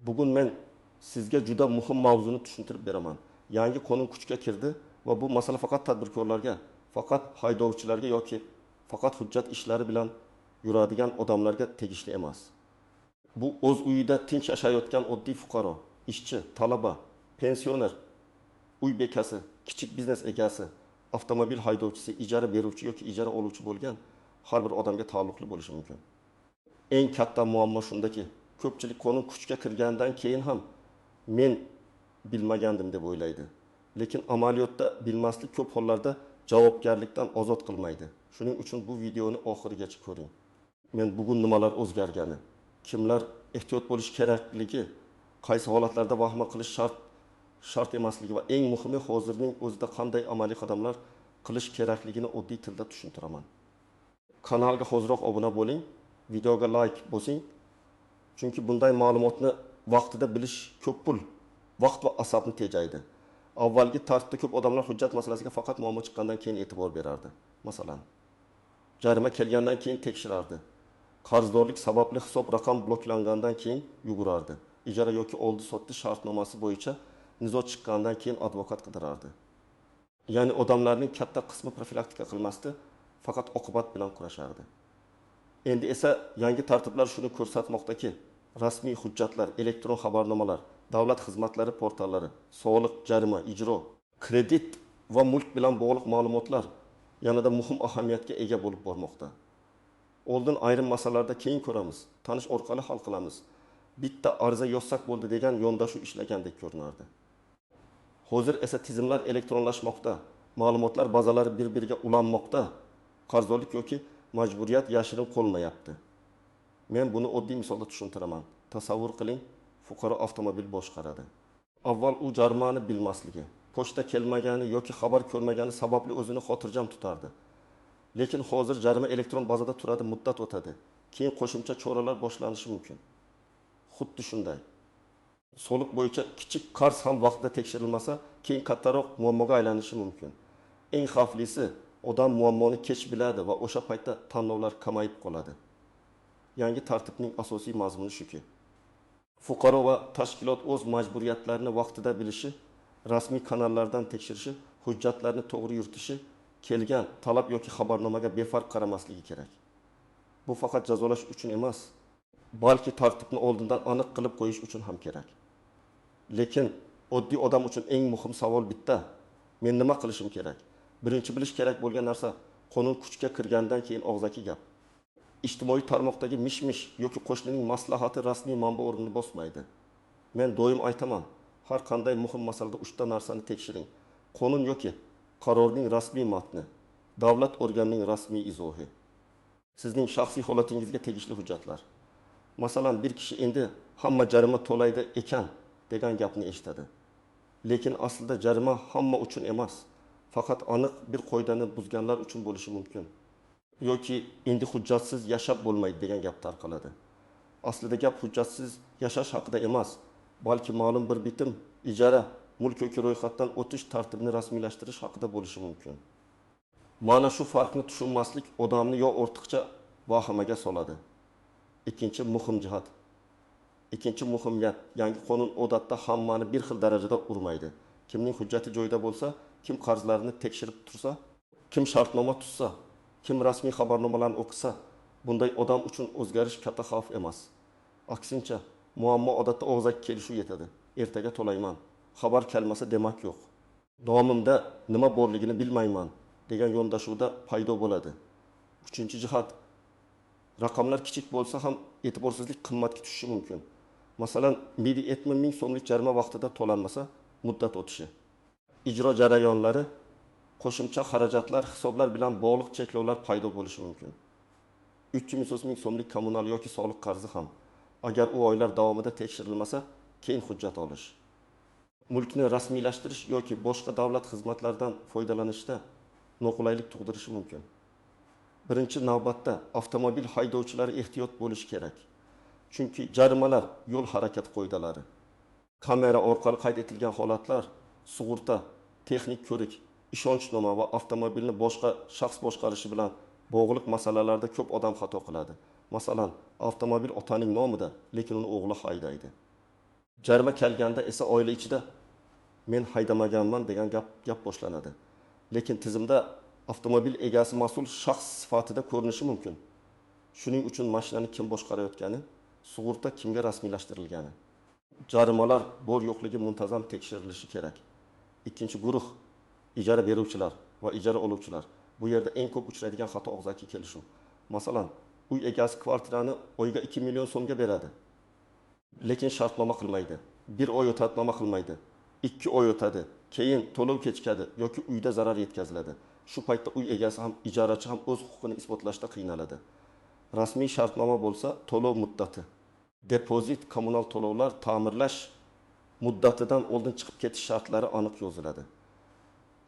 Bugun men sizga juda muhim mavzuni tushuntirib beraman. Yangi qonun kuchga kirdi va bu masala faqat tadbirkorlarga, faqat haydovchilarga yoki faqat hujjat ishlari bilan yuradigan odamlarga tegishli emas. Bu o'z uyida tinch yashayotgan oddiy fuqaro, ishchi, talaba, pensioner, uy bekasi, kichik biznes egasi, avtomobil haydovchisi, ijara beruvchi yoki ijara oluvchi bo'lgan har bir odamga taalluqli bo'lishi mumkin. Eng katta muammo shundaki, ko'pchilik qonun kuchga kirgandan keyin ham men bilmagandim deb o'ylaydi. Lekin amaliyotda bilmaslik ko'p hollarda javobgarlikdan ozod qilmaydi. Shuning uchun bu videoni oxirigacha ko'ring. Men bugun nimalar o'zgargani, kimlar ehtiyot bo'lish kerakligi, qaysi holatlarda vahima qilish shart emasligi va eng muhimi hozirning o'zida qanday amaliy qadamlar qilish kerakligini oddiy tilda tushuntiraman. Kanalga hozirroq obuna bo'ling, videoga like bosing. Chunki bunday ma'lumotni vaqtida bilish ko'p pul, vaqt va asabni tejaydi. Avvalgi tartibda ko'p odamlar hujjat masalasiga faqat muammo chiqqandan keyin e'tibor berardi. Masalan, jarima kelgandan keyin tekshirardi. Qarzdorlik sababli hisob raqam bloklangandan keyin yugurardi. Ijara yoki oldi-sotdi shartnomasi bo'yicha nizo chiqqandan keyin advokat qidirardi. Ya'ni odamlarning katta qismi profilaktika qilmasdi, faqat oqibat bilan kurashardi. Endi esa yangi tartiblar shuni ko'rsatmoqdaki, rasmiy hujjatlar, elektron xabarnomalar, davlat xizmatlari portallari, soliq, jarima, ijro, kredit va mulk bilan bog'liq ma'lumotlar yanada muhim ahamiyatga ega bo'lib bormoqda. Oldin ayrim masalalarda keyin ko'ramiz, tanish orqali hal qilamiz. Bitta ariza yozsak bo'ldi degan yondashuv ishlagandek ko'rinardi. Hozir esa tizimlar elektronlashmoqda, ma'lumotlar bazalari bir-biriga ulanmoqda, qarzdorlik yoki majburiyat yashirin qolmayapti. Men buni oddiy misolda tushuntiraman. Tasavvur qiling, fuqaro avtomobil boshqaradi. Avval u jarimani bilmasligi, pochta kelmagani yoki xabar ko'rmagani sababli o'zini xotirjam tutardi. Lekin hozir jarima elektron bazada turadi, muddat o'tadi. Keyin qo'shimcha choralar boshlanishi mumkin. Xuddi shunday. Soliq bo'yicha kichik qarz ham vaqtida tekshirilmasa, keyin kattaroq muammoga aylanishi mumkin. Eng xavflisi, odam muammoni kech biladi va o'sha paytda tanlovlar kamayib qoladi. Yangi tartibning asosiy mazmuni shuki, fuqaro va tashkilot o'z majburiyatlarini vaqtida bilishi, rasmiy kanallardan tekshirishi, hujjatlarni to'g'ri yuritishi, kelgan talab yoki xabarnomaga befarq qaramasligi kerak. Bu faqat jazolash uchun emas, balki tartibni oldindan aniq qilib qo'yish uchun ham kerak. Lekin oddiy odam uchun eng muhim savol bitta: men nima qilishim kerak? Birinchi bilish kerak bo'lgan narsa qonun kuchga kirgandan keyin og'zaki gap. Ijtimoiy tarmoqdagi mish-mish yoki qo'shnining maslahati rasmiy manba o'rnini bosmaydi. Men doim aytaman, har qanday muhim masalada 3 ta narsani tekshiring. Qonun yoki qarorning rasmiy matni, davlat organining rasmiy izohi, sizning shaxsiy holatingizga tegishli hujjatlar. Masalan, bir kishi endi hamma jarima to'laydi ekan degan gapni eshitadi. Lekin aslida jarima hamma uchun emas, faqat aniq bir qoidani buzganlar uchun bo'lishi mumkin. Yoki endi hujjatsiz yashab bo'lmaydi degan gap tarqaladi. Aslida gap hujjatsiz yashash haqida emas, balki ma'lum bir bitim ijara, mulk yoki ro'yxatdan o'tish tartibini rasmiylashtirish haqida bo'lishi mumkin. Mana shu farqni tushunmaslik odamni yo ortiqcha vahimaga soladi. Ikkinchi muhim jihat. Ikkinchi muhimiyat, yangi qonun odatda hammani bir xil darajada urmaydi. Kimning hujjati joyida bo'lsa, kim qarzlarini tekshirib tursa, kim shartnoma tuzsa, kim rasmiy xabarnomalarni o'qisa, bunday odam uchun o'zgarish katta xavf emas. Aksincha, muammo odatda og'zaki kelishuv yetadi. Ertaga to'layman, xabar kelmasa demak yo'q. Nomimda nima borligini bilmayman degan yondashuvda paydo bo'ladi. Uchinchi jihat, raqamlar kichik bo'lsa ham e'tiborsizlik qimmatga tushishi mumkin. Masalan, 70 ming so'mlik jarima vaqtida to'lanmasa, muddat o'tishi. Ijro jarayonlari, qo'shimcha xarajatlar, hisoblar bilan bog'liq cheklovlar paydo bo'lishi mumkin. 300 ming so'mlik kommunal yoki soliq qarzi ham, agar u oylar davomida tekshirilmasa, keyin hujjat olish. Mulkni rasmiylashtirish yoki boshqa davlat xizmatlaridan foydalanishda noqulaylik tug'dirishi mumkin. Birinchi navbatda avtomobil haydovchilari ehtiyot bo'lishi kerak. Chunki jarimalar yo'l harakat qoidalari, kamera orqali qayd etilgan holatlar, sug'urta, texnik ko'rik, ishonchnoma va avtomobilni boshqa shaxs boshqarishi bilan bog'liq masalalarda ko'p odam xato qiladi. Masalan, avtomobil otaning nomida, lekin uni o'g'li haydaydi. Jarima kelganda esa oila ichida men haydamaganman degan gap boshlanadi. Lekin tizimda avtomobil egasi mas'ul shaxs sifatida ko'rinishi mumkin. Shuning uchun mashinani kim boshqarayotgani, sug'urta kimga rasmiylashtirilgani, jarimalar bor yo'qligi muntazam tekshirilishi kerak. Ikkinchi guruh ijara beruvchilar va ijara oluvchilar. Bu yerda eng ko'p uchraydigan xato og'zaki kelishuv. Masalan, uy egasi kvartirani oyiga 2 million so'mga beradi. Lekin shartnoma qilmaydi. 1 oy o'tatnoma qilmaydi. 2 oy o'tadi. Keyin to'lov kechikadi yoki uyda zarar yetkaziladi. Shu paytda uy egasi ham ijarachi ham o'z huquqini isbotlashda qiynaladi. Rasmiy shartnoma bo'lsa to'lov muddati, depozit, kommunal to'lovlar, ta'mirlash muddatidan oldin chiqib ketish shartlari aniq yoziladi.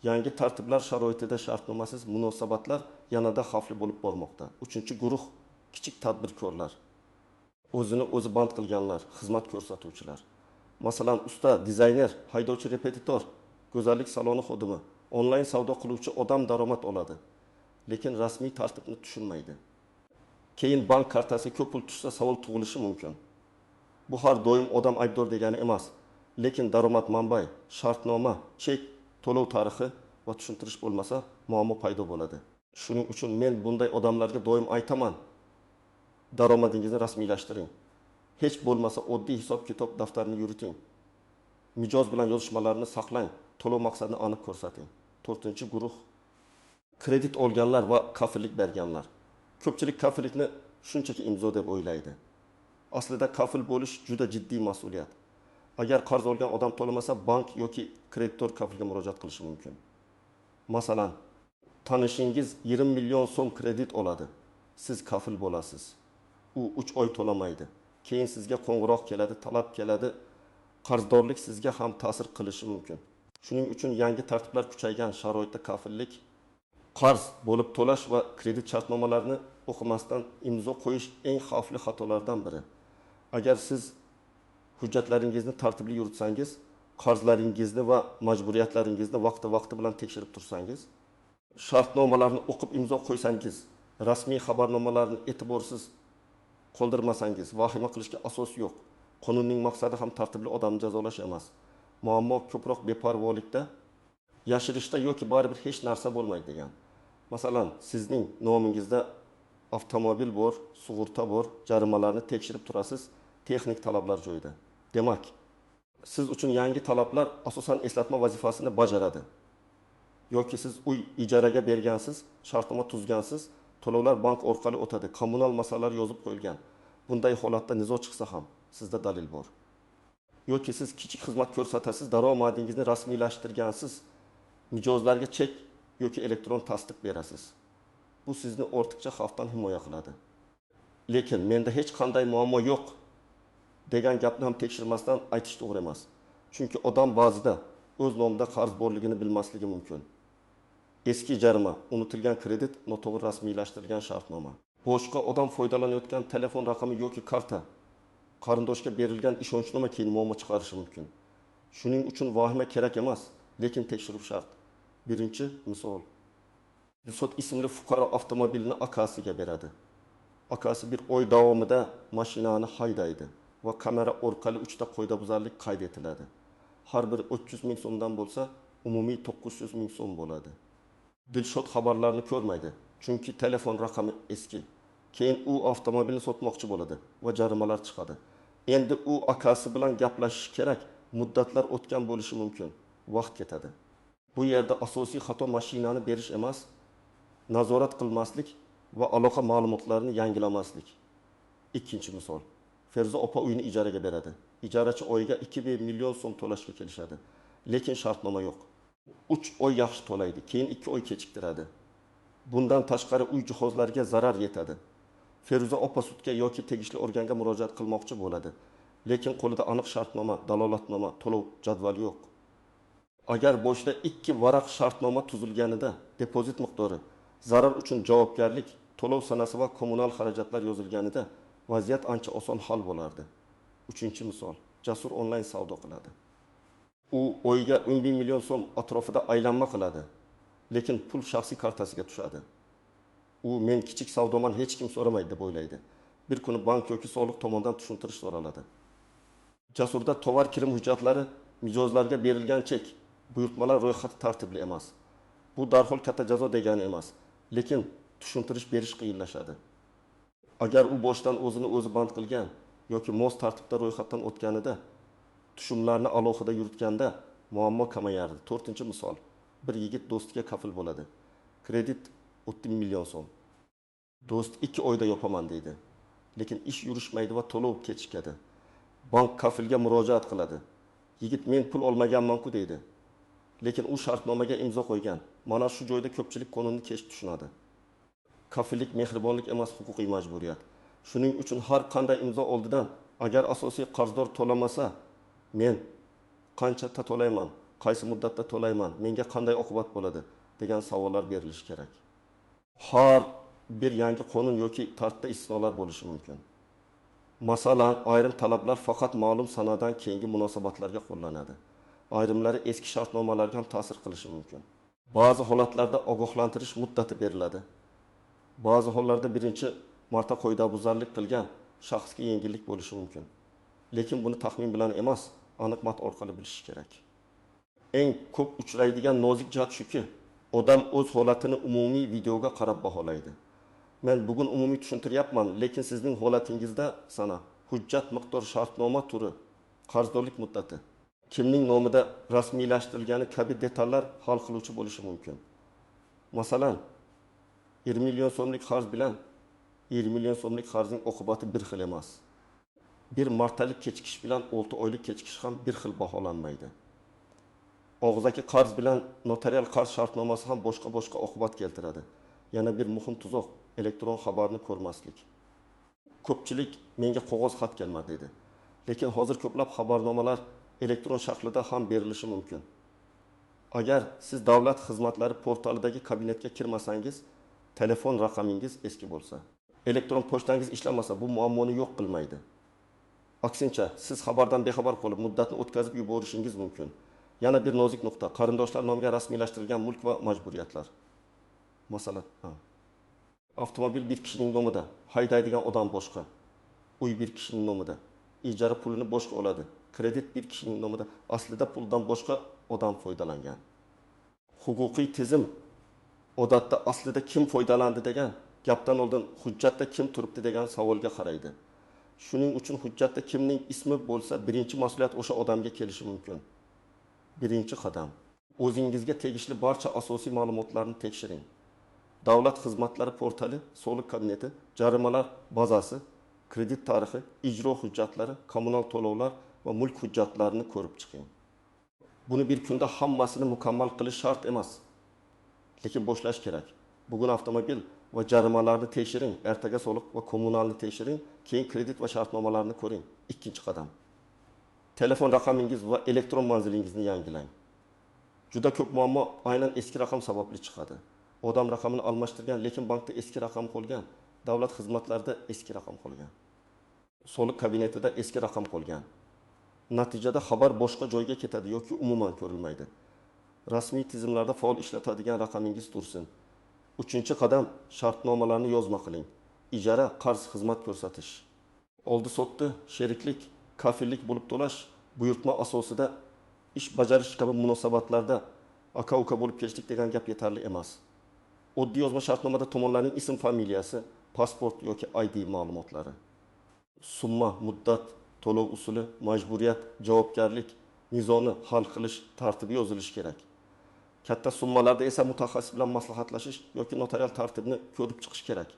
Yangi tartiblar sharoitida shartnomasiz munosabatlar yanada xavfli bo'lib bormoqda. 3-guruh kichik tadbirkorlar, o'zini o'zi band qilganlar, xizmat ko'rsatuvchilar. Masalan, usta, dizayner, haydovchi, repetitor, go'zallik saloni xodimi, onlayn savdo qiluvchi odam daromad oladi, lekin rasmiy tartibni tushunmaydi. Keyin bank kartasiga ko'p pul tushsa savol tug'ilishi mumkin. Bu har doim odam aybdor degani emas, lekin daromad manbai, shartnoma, chek, to'lov tarixi va tushuntirish bo'lmasa, muammo paydo bo'ladi. Shuning uchun men bunday odamlarga doim aytaman: daromadingizni rasmiylashtiring. Hech bo'lmasa oddiy hisob-kitob daftarini yuriting. Mijoz bilan yozishmalarni saqlang, to'lov maqsadini aniq ko'rsating. 4-guruh kredit olganlar va kafillik berganlar. Ko'pchilik kafillikni shunchaki imzo deb o'ylaydi. Aslida kafil bo'lish juda jiddiy mas'uliyat. Agar qarz olgan odam to'lamasa, bank yoki kreditor kafilga murojaat qilishi mumkin. Masalan, tanishingiz 20 million so'm kredit oladi. Siz kafil bo'lasiz. U 3 oy to'lamaydi. Keyin sizga qo'ng'iroq keladi, talab keladi. Qarzdorlik sizga ham ta'sir qilishi mumkin. Shuning uchun yangi tartiblar kuchaygan sharoitda kafillik, qarz bo'lib to'lash va kredit shartnomalarini o'qimasdan imzo qo'yish eng xavfli xatolardan biri. Agar siz hujjatlaringizni tartibli yuritsangiz, qarzlaringizni va majburiyatlaringizni vaqti bilan tekshirib tursangiz, shartnomalarni o'qib imzo qo'ysangiz, rasmiy xabarnomalarni e'tiborsiz qoldirmasangiz, vahima qilishga asos yo'q. Qonunning maqsadi ham tartibli odamni jazolash emas. Muammo ko'proq beparvolikda, yashirishda yoki baribir hech narsa bo'lmaydi degan. Masalan, sizning nomingizda avtomobil bor, sug'urta bor, jarimalarni tekshirib turasiz, texnik talablar joyida. Demak, siz uchun yangi talablar asosan eslatma vazifasini bajaradi. Yoki siz uy ijaraga bergansiz, shartnoma tuzgansiz, to'lovlar bank orqali o'tadi, kommunal masalalar yozib qo'yilgan. Bunday holatda nizo chiqsa ham sizda dalil bor. Yoki siz kichik xizmat ko'rsatasiz, daromadingizni rasmiylashtirgansiz, mijozlarga chek yoki elektron tasdiq berasiz. Bu sizni ortiqcha xavfdan himoya qiladi. Lekin menda hech qanday muammo yo'q degan gapni ham tekshirmasdan aytish to'g'ri emas. Chunki odam ba'zida o'z nomida qarz borligini bilmasligi mumkin. Eski jarima, unutilgan kredit, noto'g'ri rasmiylashtirilgan shartnoma. Boshqa odam foydalanayotgan telefon raqami yoki karta, qarindoshga berilgan ishonchnoma keyin muammo chiqarishi mumkin. Shuning uchun vahima kerak emas, lekin tekshiruv shart. Birinchi misol. Dilshod ismli fuqaro avtomobilni akasiga beradi. Akasi bir oy davomida mashinani haydaydi va kamera orqali 3 ta qoidabuzarlik qayd etiladi. Har biri 300 ming so'mdan bo'lsa, umumiy 900 ming so'm bo'ladi. Dilshod xabarlarni ko'rmaydi, chunki telefon raqami eski. Keyin u avtomobilni sotmoqchi bo'ladi va jarimalar chiqadi. Endi u akasi bilan gaplashish kerak, muddatlar o'tgan bo'lishi mumkin, vaqt ketadi. Bu yerda asosiy xato mashinani berish emas, nazorat qilmaslik va aloqa ma'lumotlarini yangilamaslik. Ikkinchi misol. Feruza opa uyini ijaraga beradi. Ijarachi oyiga 2 million so'm to'lashga kelishadi. Lekin shartnoma yo'q. 3 oy yaxshi to'laydi, keyin 2 oy kechiktiradi. Bundan tashqari uy jihozlariga zarar yetadi. Feruza opa sudga yoki tegishli organga murojaat qilmoqchi bo'ladi. Lekin qo'lida aniq shartnoma, dalolatnoma, to'lov jadvali yo'q. Agar boshda 2 varaq shartnoma tuzilganida depozit miqdori, zarar uchun javobgarlik, to'lov sanasi va kommunal xarajatlar yozilganida vaziyat ancha oson hal bo'lardi. 3-misol. Jasur onlayn savdo qiladi. U oyiga 10 million so'm atrofida aylanma qiladi, lekin pul shaxsiy kartasiga tushadi. U men kichik savdoman, hech kim so'ramaydi deb o'ylaydi. Bir kuni bank yoki soliq tomonidan tushuntirish so'raladi. Jasurda tovar kirim hujjatlari mijozlarga berilgan chek, buyurtmalar ro'yxati tartibli emas. Bu darhol katta jazo degani emas, lekin tushuntirish berish qiyinlashadi. Agar u boshdan o'zini o'zi band qilgan yoki mos tartibda ro'yxatdan o'tganida, tushumlarni alohida yuritganda muammo kamayardi. 4-misol. Bir yigit do'stiga kafil bo'ladi. Kredit 30 million so'm. Do'st 2 oyda yopaman deydi. Lekin ish yurishmaydi va to'lov kechikadi. Bank kafilga murojaat qiladi. Yigit men pul olmaganman-ku deydi. Lekin u shartnomaga imzo qo'ygan. Mana shu joyda ko'pchilik qonunni kech tushunadi. Kafillik mehribonlik emas, huquqiy majburiyat. Shuning uchun har qanday imzo oldidan agar asosiy qarzdor to'lamasa, men qancha to'layman, qaysi muddatda to'layman, menga qanday oqibat bo'ladi degan savollar berilishi kerak. Har bir yangi qonun yoki tartibda istisnolar bo'lishi mumkin. Masalan, ayrim talablar faqat ma'lum sanadan keyingi munosabatlarga qo'llanadi. Ayrimlari eski shartnomalarga ham ta'sir qilishi mumkin. Ba'zi holatlarda ogohlantirish muddati beriladi. Ba'zi hollarda birinchi marta qoidabuzarlik qilgan shaxsga yengillik bo'lishi mumkin. Lekin buni taxmin bilan emas, aniq mat orqali bilish kerak. Eng ko'p uchraydigan nozik jihat shuki, odam o'z holatini umumiy videoga qarab baholaydi. Men bugun umumiy tushuntiryapman, lekin sizning holatingizda sana hujjat miqdori, shartnoma turi, qarzdorlik muddati, kimning nomida rasmiylashtirilgani kabi detallar hal qiluvchi bo'lishi mumkin. Masalan, 20 million so'mlik qarz bilan 20 million so'mlik qarzning oqibati bir xil emas. Bir martalik kechikish bilan 6 oylik kechikish ham bir xil baholanmaydi. Og'zaki qarz bilan notarial qarz shartnomasi ham boshqa oqibat keltiradi. Yana bir muhim tuzoq elektron xabarni ko'rmaslik. Ko'pchilik menga qog'oz xat kelmadi dedi. Lekin hozir ko'plab xabarnomalar elektron shaklida ham berilishi mumkin. Agar siz davlat xizmatlari portalidagi kabinetga kirmasangiz, telefon raqamingiz eski bo'lsa, elektron pochtangiz ishlamasa, bu muammoni yo'q qilmaydi. Aksincha, siz xabardan bexabar qolib, muddatni o'tkazib yuborishingiz mumkin. Yana bir nozik nuqta, qarindoshlar nomiga rasmiylashtirilgan mulk va majburiyatlar. Masalan, avtomobil bir kishining nomida, haydaydigan odam boshqa. Uy bir kishining nomida, ijara pulini boshqa oladi. Kredit bir kishining nomida, aslida puldan boshqa odam foydalangan. Huquqiy tizim odatda aslida kim foydalandi degan gapdan oldin hujjatda kim turibdi degan savolga qaraydi. Shuning uchun hujjatda kimning ismi bo'lsa, birinchi mas'uliyat o'sha odamga kelishi mumkin. Birinchi qadam, o'zingizga tegishli barcha asosiy ma'lumotlarni tekshiring. Davlat xizmatlari portali, soliq kabineti, jarimalar bazasi, kredit tarixi, ijro hujjatlari, kommunal to'lovlar va mulk hujjatlarini ko'rib chiqing. Buni bir kunda hammasini mukammal qilish shart emas. Lekin boshlash kerak. Bugun avtomobil va jarimalarni tekshiring, ertaga soliq va kommunalni tekshiring, keyin kredit va shartnomalarni ko'ring. Ikkinchi qadam. Telefon raqamingiz va elektron manzilingizni yangilang. Juda ko'p muammo aynan eski raqam sababli chiqadi. Odam raqamini almashtirgan, lekin bankda eski raqam qolgan, davlat xizmatlarida eski raqam qolgan, soliq kabinetida eski raqam qolgan. Natijada xabar boshqa joyga ketadi yoki umuman ko'rilmaydi. Rasmiy tizimlarda faol ishlatadigan raqamingiz tursin. 3-qadam, shartnomalarni yozma qiling. Ijara, qarz, xizmat ko'rsatish. Oldi sotdi, sheriklik, kafillik bo'lib to'lash, buyurtma asosida ish bajarish kabi munosabatlarda aka-uka bo'lib kelishlik degan gap yetarli emas. Oddiy yozma shartnomada tomonlarning ism, familiyasi, pasport yoki ID ma'lumotlari, summa, muddat, to'lov usuli, majburiyat, javobgarlik, nizoni hal qilish tartibi yozilishi kerak. Katta summalarda esa mutaxassis bilan maslahatlashish yoki notarial tartibni ko'rib chiqish kerak.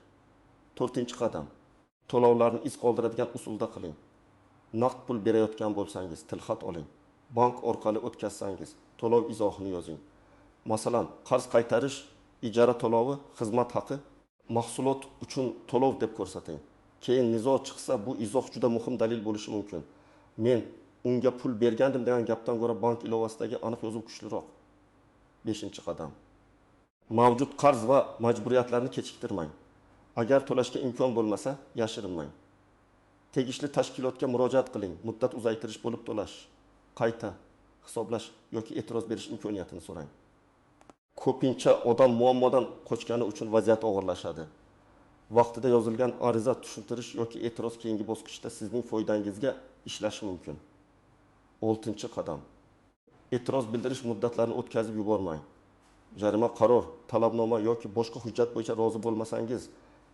4-qadam. To'lovlarni iz qoldiradigan usulda qiling. Naqd pul berayotgan bo'lsangiz, tilxat oling. Bank orqali o'tkazsangiz, to'lov izohini yozing. Masalan, qarz qaytarish, ijara to'lovi, xizmat haqi, mahsulot uchun to'lov deb ko'rsating. Keyin nizo chiqsa, bu izoh juda muhim dalil bo'lishi mumkin. Men unga pul bergandim degan gapdan ko'ra bank ilovasidagi aniq yozuv kuchliroq. 5-qadam. Mavjud qarz va majburiyatlarni kechiktirmang. Agar to'lashga imkon bo'lmasa, yashirinmang. Tegishli tashkilotga murojaat qiling. Muddat uzaytirish bo'lib to'lash, qayta hisoblash yoki e'tiroz berish imkoniyatini so'rang. Ko'pincha odam muammodan qochgani uchun vaziyat og'irlashadi. Vaqtida yozilgan ariza, tushuntirish yoki e'tiroz keyingi bosqichda sizning foydangizga ishlashi mumkin. 6 qadam. E'tiroz bildirish muddatlarini o'tkazib yubormang. Jarima qaror, talabnoma yoki boshqa hujjat bo'yicha rozi bo'lmasangiz,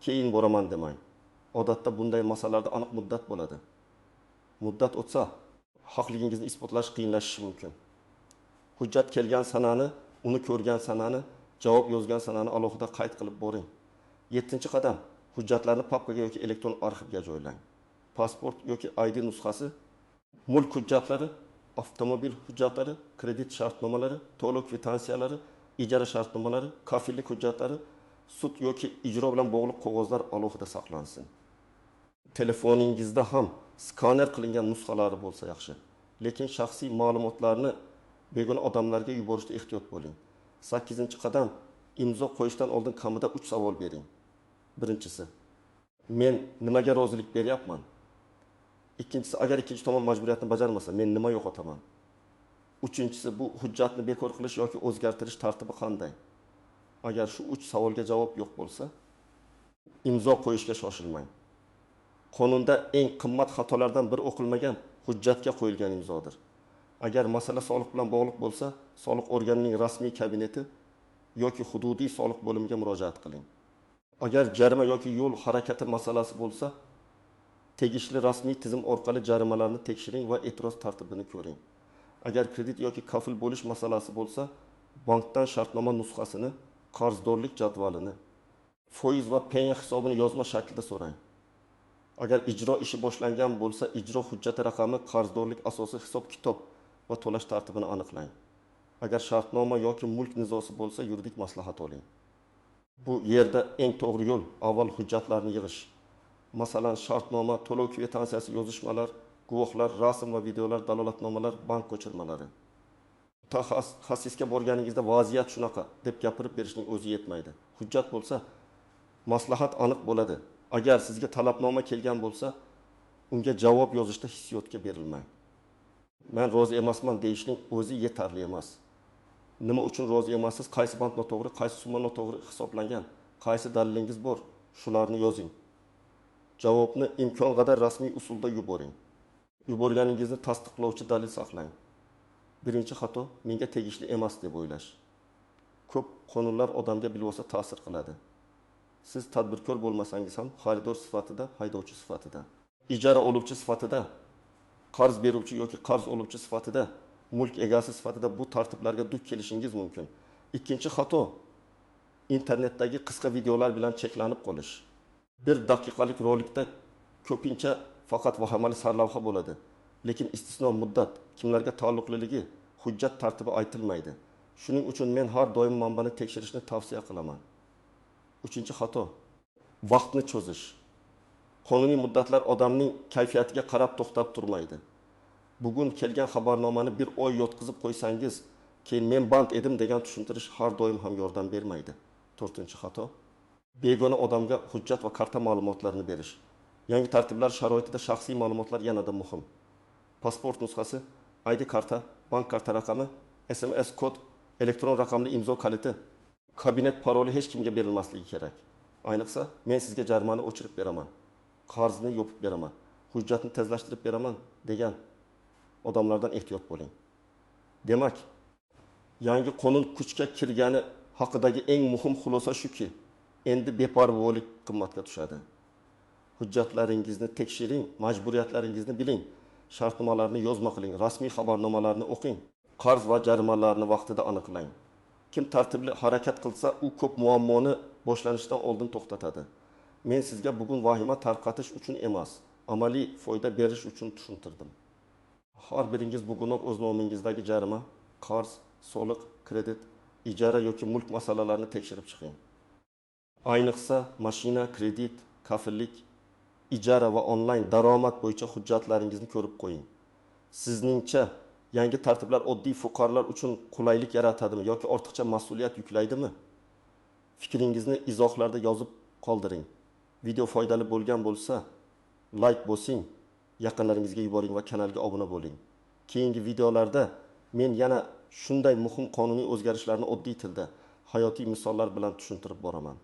keyin boraman demang. Odatda bunday masalalarda aniq muddat bo'ladi. Muddat o'tsa, haqligingizni isbotlash qiyinlashishi mumkin. Hujjat kelgan sanani, uni ko'rgan sanani, javob yozgan sanani alohida qayd qilib boring. 7-qadam, hujjatlarni papkaga yoki elektron arxivga joylang. Pasport yoki ID nusxasi, mulk hujjatlari, avtomobil hujjatlari, kredit shartnomalari, to'lov kvitantsiyalari, ijara shartnomalari, kafillik hujjatlari, sud yoki ijro bilan bog'liq qog'ozlar alohida saqlansin. Telefoningizda ham skaner qilingan nusxalari bo'lsa yaxshi. Lekin shaxsiy ma'lumotlarni begona odamlarga yuborishda ehtiyot bo'ling. 8-qadam, imzo qo'yishdan oldin kamida 3 savol bering. Birinchisi, men nimaga rozilik beryapman? Ikkinchisi, agar ikkinchi tomon majburiyatni bajarmasa, men nima yo'qotaman? Uchinchisi, bu hujjatni bekor qilish yoki o'zgartirish tartibi qanday? Agar shu 3 savolga javob yo'q bo'lsa, imzo qo'yishga shoshilmang. Qonunda eng qimmat xatolardan biri o'qilmagan hujjatga qo'yilgan imzodir. Agar masala soliq bilan bog'liq bo'lsa, soliq organining rasmiy kabineti yoki hududiy soliq bo'limiga murojaat qiling. Agar jarima yoki yo'l harakati masalasi bo'lsa, tegishli rasmiy tizim orqali jarimalarni tekshiring va e'tiroz tartibini ko'ring. Agar kredit yoki kafil bo'lish masalasi bo'lsa, bankdan shartnoma nusxasini, qarzdorlik jadvalini, foiz va penya hisobini yozma shaklda so'rang. Agar ijro ishi boshlangan bo'lsa, ijro hujjati raqami, qarzdorlik asosi, hisob-kitob va to'lash tartibini aniqlang. Agar shartnoma yoki mulk nizosi bo'lsa, yuridik maslahat oling. Bu yerda eng to'g'ri yo'l avval hujjatlarni yig'ish. Masalan, shartnoma, to'lov kvitantsiyasi, yozishmalar, guvohlar, rasm va videolar, dalolatnomalar, bank ko'chirmalari. Mutaxassisga borganingizda vaziyat shunaqa deb gapirib berishning o'zi yetmaydi. Hujjat bo'lsa, maslahat aniq bo'ladi. Agar sizga talabnoma kelgan bo'lsa, unga javob yozishda hissiyotga berilmang. Men rozi emasman deyishning o'zi yetarli emas. Nima uchun rozi emassiz? Qaysi band noto'g'ri, qaysi summa noto'g'ri hisoblangan, qaysi dalilingiz bor? Shularni yozing. Javobni imkon qadar rasmiy usulda yuboring. Yuborganingizni tasdiqlovchi dalil saqlang. Birinchi xato, menga tegishli emas deb o'ylash. Ko'p qonunlar odamga bilvosa ta'sir qiladi. Siz tadbirkor bo'lmasangiz ham xaridor sifatida, haydovchi sifatida, ijara oluvchi sifatida, qarz beruvchi yoki qarz oluvchi sifatida, mulk egasi sifatida bu tartiblarga duch kelishingiz mumkin. Ikkinchi xato, internetdagi qisqa videolar bilan cheklanib qolish. 1 daqiqalik rolikda ko'pincha faqat vahimali sarlavha bo'ladi. Lekin istisno muddat, kimlarga taalluqliligi, hujjat tartibi aytilmaydi. Shuning uchun men har doim manbani tekshirishni tavsiya qilaman. 3-xato, vaqtni cho'zish. Qonuniy muddatlar odamning kayfiyatiga qarab to'xtab turmaydi. Bugun kelgan xabarnomani 1 oy yotqizib qo'ysangiz, keyin men band edim degan tushuntirish har doim ham yordam bermaydi. 4-xato, begona odamga hujjat va karta ma'lumotlarini berish. Yangi tartiblar sharoitida shaxsiy ma'lumotlar yanada muhim. Pasport nusxasi, ID karta, bank karta raqami, SMS kod, elektron raqamli imzo kaliti, kabinet paroli hech kimga berilmasligi kerak. Ayniqsa, men sizga jarimani o'chirib beraman, qarzni yopib beraman, hujjatni tezlashtirib beraman degan odamlardan ehtiyot bo'ling. Demak, yangi qonun kuchga kirgani haqidagi eng muhim xulosa shuki, endi beparvolik qimmatga tushadi. Hujjatlaringizni tekshiring, majburiyatlaringizni biling, shartnomalarni yozma qiling, rasmiy xabarnomalarni o'qing, qarz va jarimalarni vaqtida aniqlang. Kim tartibli harakat qilsa, u ko'p muammoni boshlanishidan oldin to'xtatadi. Men sizga bugun vahima tarqatish uchun emas, amaliy foyda berish uchun tushuntirdim. Har biringiz bugunoq o'z nomingizdagi jarima, qarz, soliq, kredit, ijara yoki mulk masalalarini tekshirib chiqing. Ayniqsa, mashina, kredit, kafillik, ijara va onlayn daromad bo'yicha hujjatlaringizni ko'rib qo'ying. Sizningcha yangi tartiblar oddiy fuqarolar uchun qulaylik yaratadimi yoki ortiqcha mas'uliyat yuklaydimi? Fikringizni izohlarda yozib qoldiring. Video foydali bo'lgan bo'lsa, like bosing, yaqinlaringizga yuboring va kanalga obuna bo'ling. Keyingi videolarda men yana shunday muhim qonuniy o'zgarishlarni oddiy tilda, hayotiy misollar bilan tushuntirib boraman.